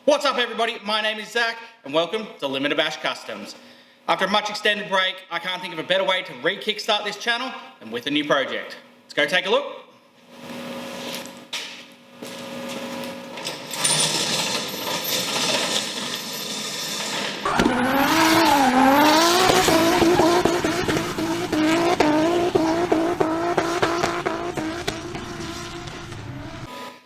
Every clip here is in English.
What's up everybody, my name is Zach and welcome to Limited Bash Customs. After a much extended break, I can't think of a better way to re-kickstart this channel than with a new project. Let's go take a look.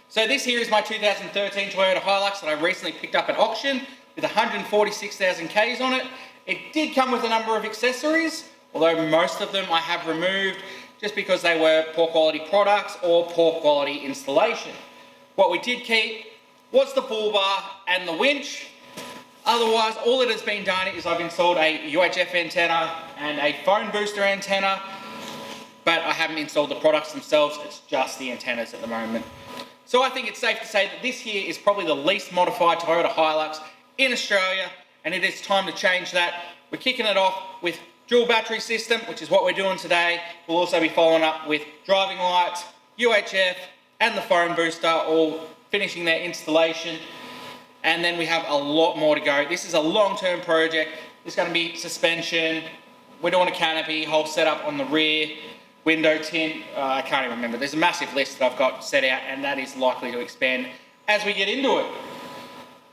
So this here is my 2013 Toyota Hilux that I recently picked up at auction with 146,000 Ks on it. It did come with a number of accessories, although most of them I have removed just because they were poor quality products or poor quality installation. What we did keep was the pull bar and the winch. Otherwise, all that has been done is I've installed a UHF antenna and a phone booster antenna, but I haven't installed the products themselves, it's just the antennas at the moment. So I think it's safe to say that this here is probably the least modified Toyota Hilux in Australia, and it is time to change that. We're kicking it off with dual battery system, which is what we're doing today. We'll also be following up with driving lights, UHF, and the phone booster, all finishing their installation. And then we have a lot more to go. This is a long-term project. There's going to be suspension. We're doing a canopy, whole setup on the rear, window tint, I can't even remember. There's a massive list that I've got set out and that is likely to expand as we get into it.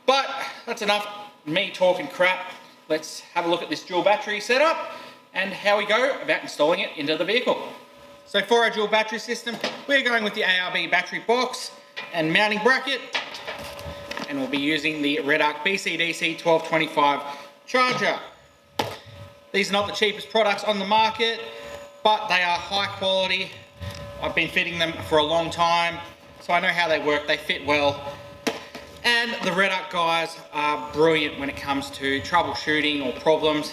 But that's enough me talking crap. Let's have a look at this dual battery setup and how we go about installing it into the vehicle. So for our dual battery system, we're going with the ARB battery box and mounting bracket, and we'll be using the Red Arc BCDC 1225 charger. These are not the cheapest products on the market, but they are high quality. I've been fitting them for a long time, so I know how they work, they fit well. And the Red Arc guys are brilliant when it comes to troubleshooting or problems.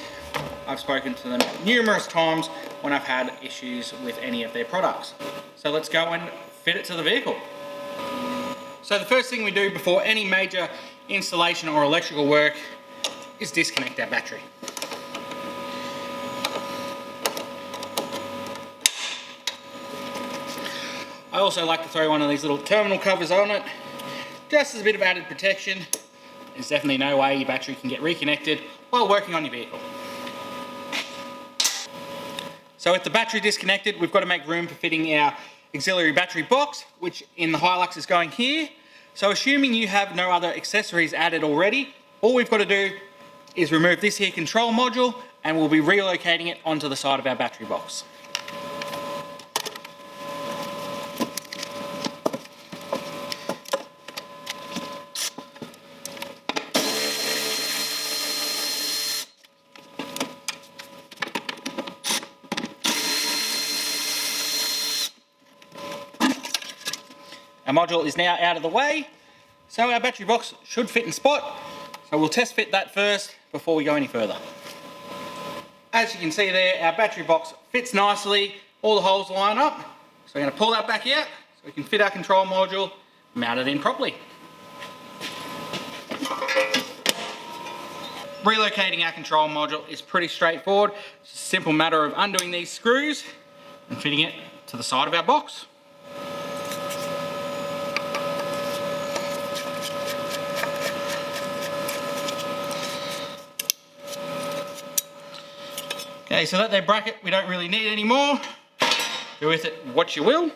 I've spoken to them numerous times when I've had issues with any of their products. So let's go and fit it to the vehicle. So the first thing we do before any major installation or electrical work is disconnect our battery. I also like to throw one of these little terminal covers on it, just as a bit of added protection. There's definitely no way your battery can get reconnected while working on your vehicle. So with the battery disconnected, we've got to make room for fitting our auxiliary battery box, which in the Hilux is going here. So assuming you have no other accessories added already, all we've got to do is remove this here control module and we'll be relocating it onto the side of our battery box. Our module is now out of the way, so our battery box should fit in spot. So we'll test fit that first before we go any further. As you can see there, our battery box fits nicely, all the holes line up. So we're going to pull that back out so we can fit our control module, mount it in properly. Relocating our control module is pretty straightforward. It's a simple matter of undoing these screws and fitting it to the side of our box. Okay, so that there bracket we don't really need anymore. Do with it what you will.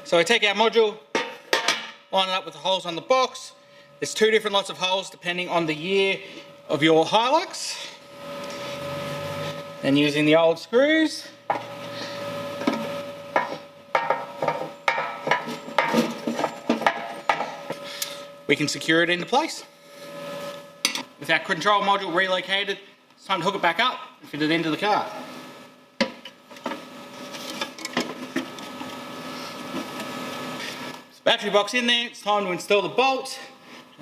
So I take our module, line it up with the holes on the box. There's two different lots of holes depending on the year of your Hilux. Then using the old screws, we can secure it into place. With our control module relocated, it's time to hook it back up and fit it into the car. So battery box in there, it's time to install the bolts.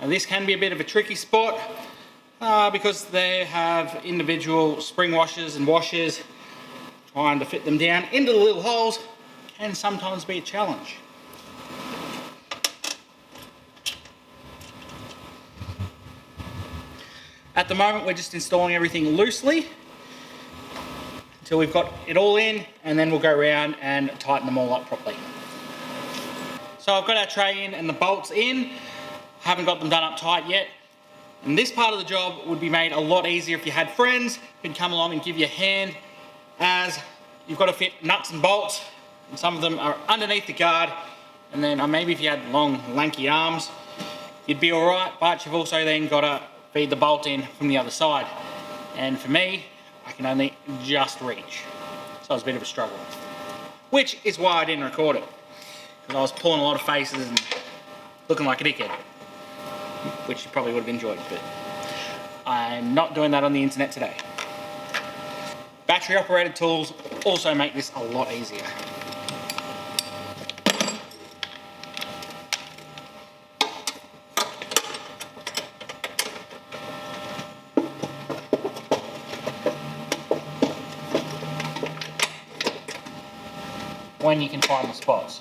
Now this can be a bit of a tricky spot because they have individual spring washers and washers. Trying to fit them down into the little holes can sometimes be a challenge. At the moment we're just installing everything loosely until we've got it all in, and then we'll go around and tighten them all up properly. So I've got our tray in and the bolts in. Haven't got them done up tight yet. And this part of the job would be made a lot easier if you had friends who could come along and give you a hand, as you've got to fit nuts and bolts, and some of them are underneath the guard, and then maybe if you had long lanky arms you'd be alright, but you've also then got to feed the bolt in from the other side, and for me I can only just reach, so it was a bit of a struggle, which is why I didn't record it, because I was pulling a lot of faces and looking like a dickhead, which you probably would have enjoyed, but I'm not doing that on the internet today. Battery operated tools also make this a lot easier. When you can find the spots.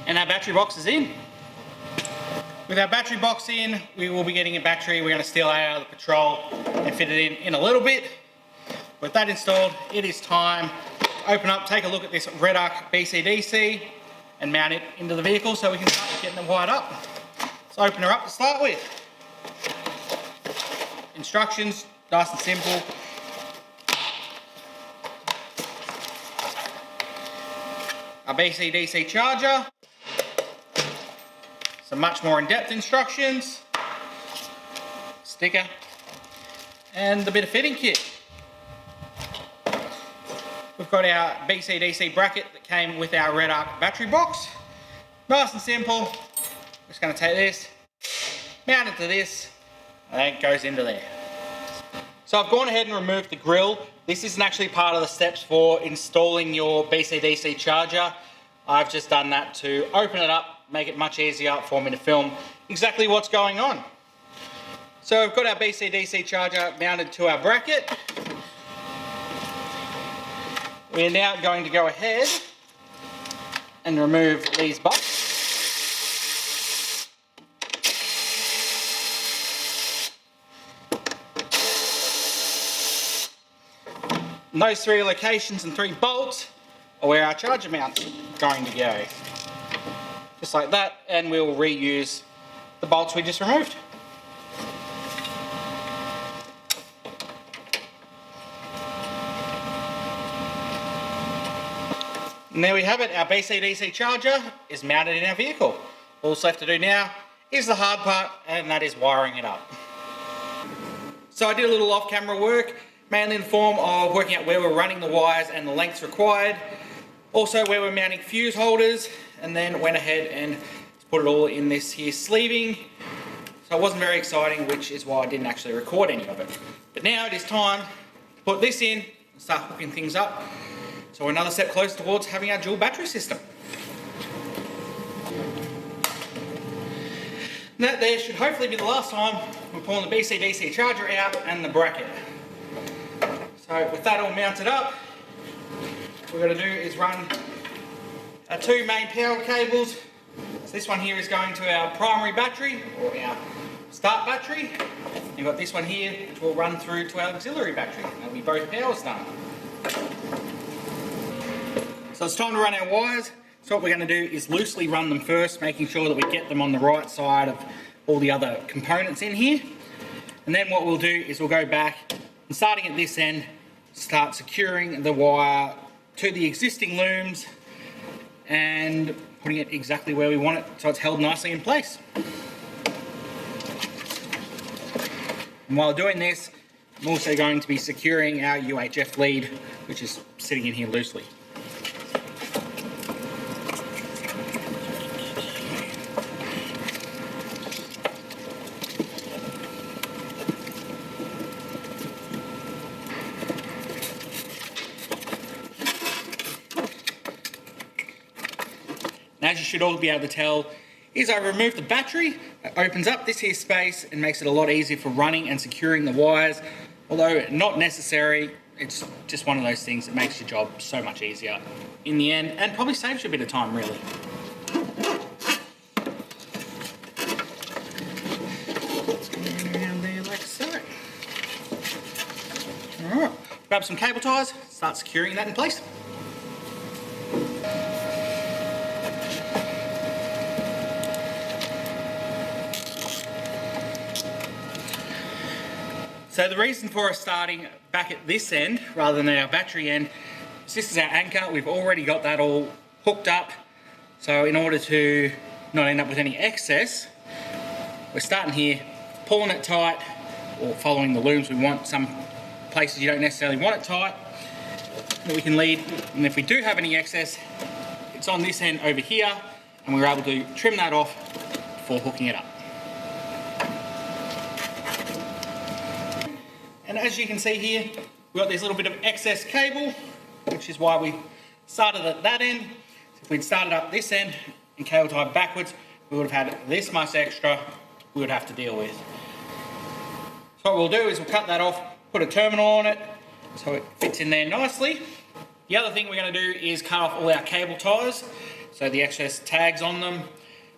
And our battery box is in. With our battery box in, we will be getting a battery. We're going to steal out of the Patrol and fit it in a little bit. With that installed, it is time to open up, take a look at this Red Arc BCDC and mount it into the vehicle so we can start getting them wired up. Let's open her up to start with. Instructions, nice and simple. Our BCDC charger. Some much more in-depth instructions, sticker, and a bit of fitting kit. We've got our BCDC bracket that came with our Red Arc battery box. Nice and simple. Just going to take this, mount it to this, and it goes into there. So I've gone ahead and removed the grill. This isn't actually part of the steps for installing your BCDC charger. I've just done that to open it up, make it much easier for me to film exactly what's going on. So we've got our BCDC charger mounted to our bracket. We're now going to go ahead and remove these bolts. And those 3 locations and 3 bolts are where our charger mount's going to go. Just like that, and we'll reuse the bolts we just removed. And there we have it, our BCDC charger is mounted in our vehicle. All that's left to do now is the hard part, and that is wiring it up. So I did a little off-camera work, mainly in the form of working out where we're running the wires and the lengths required, also where we're mounting fuse holders, and then went ahead and put it all in this here sleeving. So it wasn't very exciting, which is why I didn't actually record any of it. But now it is time to put this in and start hooking things up. So we're another step closer towards having our dual battery system. And that there should hopefully be the last time we're pulling the BCDC charger out and the bracket. So with that all mounted up, what we're going to do is run our 2 main power cables. So this one here is going to our primary battery, or our start battery. You've got this one here, which will run through to our auxiliary battery. That'll be both powers done. So it's time to run our wires. So what we're going to do is loosely run them first, making sure that we get them on the right side of all the other components in here. And then what we'll do is we'll go back and, starting at this end, start securing the wire to the existing looms and putting it exactly where we want it so it's held nicely in place. And while doing this, I'm also going to be securing our UHF lead, which is sitting in here loosely. As you should all be able to tell, is I removed the battery. It opens up this here space and makes it a lot easier for running and securing the wires. Although not necessary, it's just one of those things that makes your job so much easier in the end, and probably saves you a bit of time really. Around there like so. grab some cable ties, start securing that in place. So the reason for us starting back at this end rather than our battery end is this is our anchor. We've already got that all hooked up. So in order to not end up with any excess, we're starting here, pulling it tight or following the looms. We want some places you don't necessarily want it tight that we can lead. And if we do have any excess, it's on this end over here and we're able to trim that off before hooking it up. And as you can see here, we've got this little bit of excess cable, which is why we started at that end. So if we'd started up this end and cable tied backwards, we would have had this much extra we would have to deal with. So what we'll do is we'll cut that off, put a terminal on it, so it fits in there nicely. The other thing we're going to do is cut off all our cable ties, so the excess tags on them.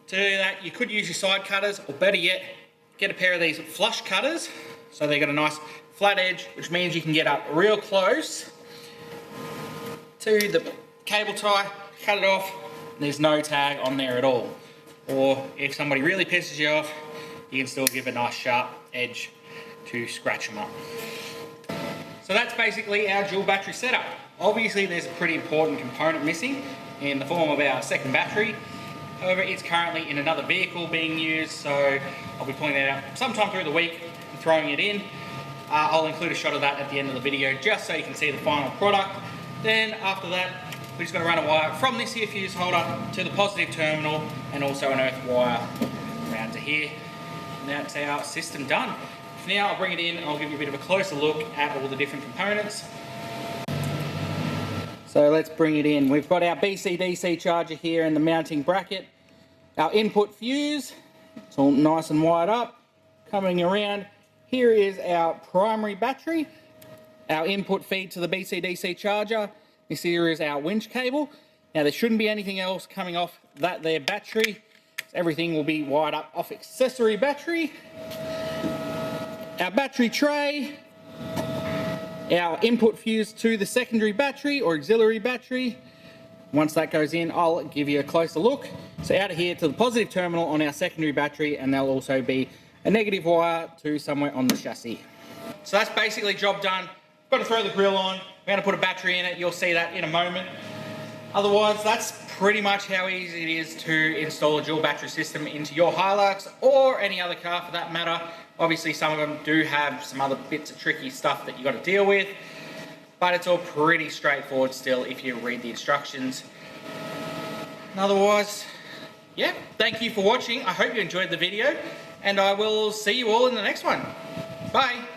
To do that, you could use your side cutters, or better yet, get a pair of these flush cutters, so they've got a nice flat edge, which means you can get up real close to the cable tie, cut it off, and there's no tag on there at all. Or if somebody really pisses you off, you can still give a nice sharp edge to scratch them up. So that's basically our dual battery setup. Obviously there's a pretty important component missing in the form of our second battery. However, it's currently in another vehicle being used, so I'll be pulling that out sometime through the week and throwing it in. I'll include a shot of that at the end of the video just so you can see the final product. Then after that, we're just going to run a wire from this here fuse holder to the positive terminal and also an earth wire around to here. And that's our system done. For now, I'll bring it in and I'll give you a bit of a closer look at all the different components. So let's bring it in. We've got our BC-DC charger here in the mounting bracket. Our input fuse, it's all nice and wired up. Coming around, here is our primary battery, our input feed to the BC-DC charger. This here is our winch cable. Now there shouldn't be anything else coming off that there battery. Everything will be wired up off accessory battery. Our battery tray, our input fuse to the secondary battery or auxiliary battery. Once that goes in, I'll give you a closer look. So out of here to the positive terminal on our secondary battery, and there'll also be a negative wire to somewhere on the chassis. So that's basically job done. Got to throw the grill on. We're going to put a battery in it. You'll see that in a moment. Otherwise, that's pretty much how easy it is to install a dual battery system into your Hilux or any other car for that matter. Obviously, some of them do have some other bits of tricky stuff that you got to deal with, but it's all pretty straightforward still if you read the instructions. And otherwise, yeah, thank you for watching. I hope you enjoyed the video, and I will see you all in the next one. Bye.